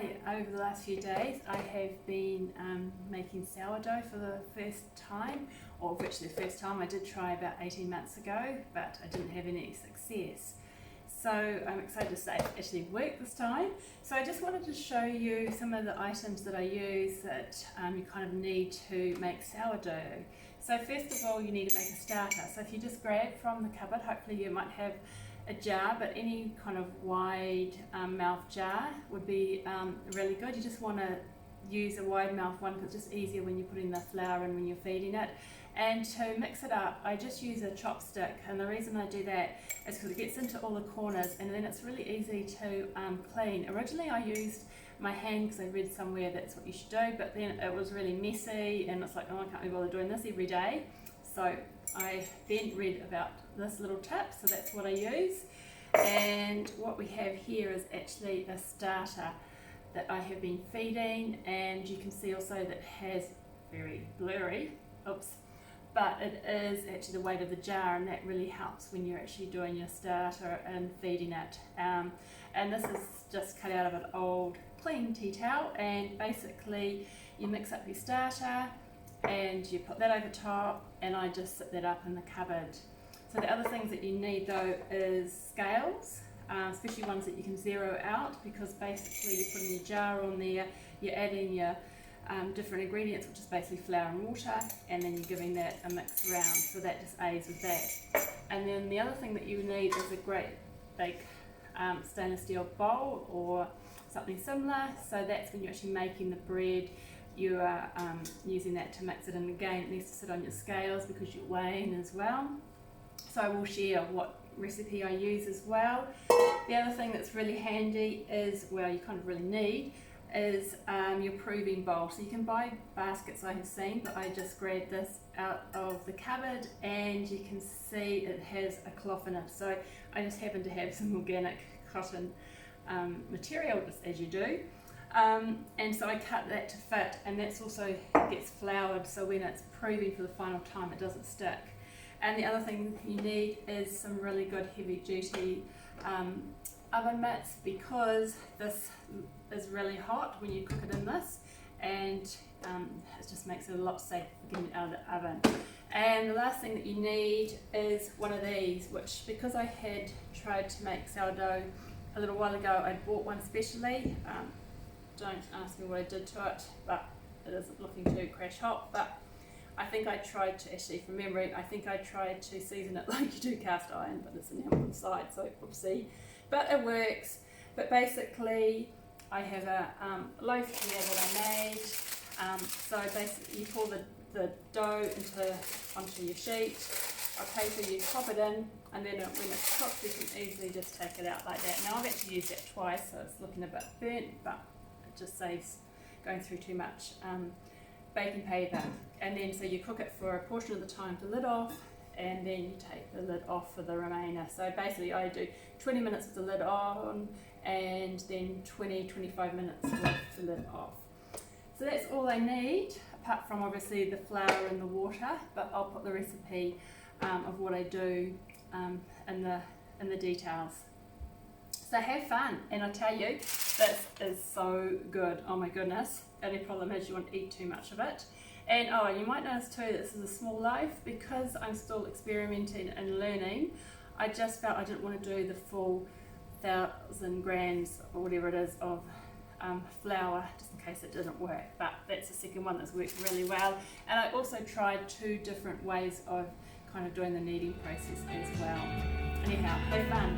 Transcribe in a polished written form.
Hi, over the last few days I have been making sourdough for the first time, or virtually the first time. I did try about 18 months ago, but I didn't have any success. So I'm excited to say it actually worked this time. So I just wanted to show you some of the items that I use that you kind of need to make sourdough. So first of all, you need to make a starter. So if you just grab from the cupboard, hopefully you might have a jar, but any kind of wide mouth jar would be really good. You just want to use a wide mouth one because it's just easier when you're putting the flour in when you're feeding it. And to mix it up, I just use a chopstick, and the reason I do that is because it gets into all the corners and then it's really easy to clean. Originally I used my hand because I read somewhere that's what you should do, but then it was really messy and it's like, oh, I can't be bothered doing this every day. So I then read about this little tip, so that's what I use. And what we have here is actually a starter that I have been feeding, and you can see also that it has very blurry, but it is actually the weight of the jar, and that really helps when you're actually doing your starter and feeding it. And this is just cut out of an old clean tea towel, and basically you mix up your starter and you put that over top, and I just sit that up in the cupboard. So the other things that you need though is scales, especially ones that you can zero out, because basically you're putting your jar on there, you're adding your different ingredients, which is basically flour and water, and then you're giving that a mix around, so that just aids with that. And then the other thing that you need is a great big stainless steel bowl or something similar, so that's when you're actually making the bread. You are using that to mix it in. Again, it needs to sit on your scales because you're weighing as well. So I will share what recipe I use as well. The other thing that's really handy is, well, you kind of really need, is your proving bowl. So you can buy baskets, I have seen, but I just grabbed this out of the cupboard, and you can see it has a cloth in it. So I just happen to have some organic cotton material, just as you do. And so I cut that to fit, and that's also gets floured, so when it's proving for the final time it doesn't stick. And the other thing you need is some really good heavy duty oven mitts, because this is really hot when you cook it in this, and it just makes it a lot safer for getting it out of the oven. And the last thing that you need is one of these, which, because I had tried to make sourdough a little while ago, I bought one specially. Don't ask me what I did to it, but it isn't looking too crash hot. But I think I tried to, actually from memory, I think I tried to season it like you do cast iron, but it's enamel inside, so whoopsie. But it works. But basically, I have a loaf here that I made. So basically, you pour the dough onto your sheet. A paper, you pop it in, and then when it's cooked, you can easily just take it out like that. Now I've actually used that twice, so it's looking a bit burnt, but it just saves going through too much baking paper. And then so you cook it for a portion of the time, the lid off, and then you take the lid off for the remainder. So basically I do 20 minutes with the lid on, and then 20-25 minutes with the lid off. So that's all I need, apart from obviously the flour and the water, but I'll put the recipe of what I do in the details. So have fun, and I tell you, this is so good. Oh my goodness. The only problem is you won't eat too much of it. And oh, you might notice too, this is a small loaf, because I'm still experimenting and learning. I just felt I didn't want to do the full 1,000 grams or whatever it is of flour, just in case it didn't work. But that's the second one that's worked really well. And I also tried 2 different ways of kind of doing the kneading process as well. Anyhow, have fun.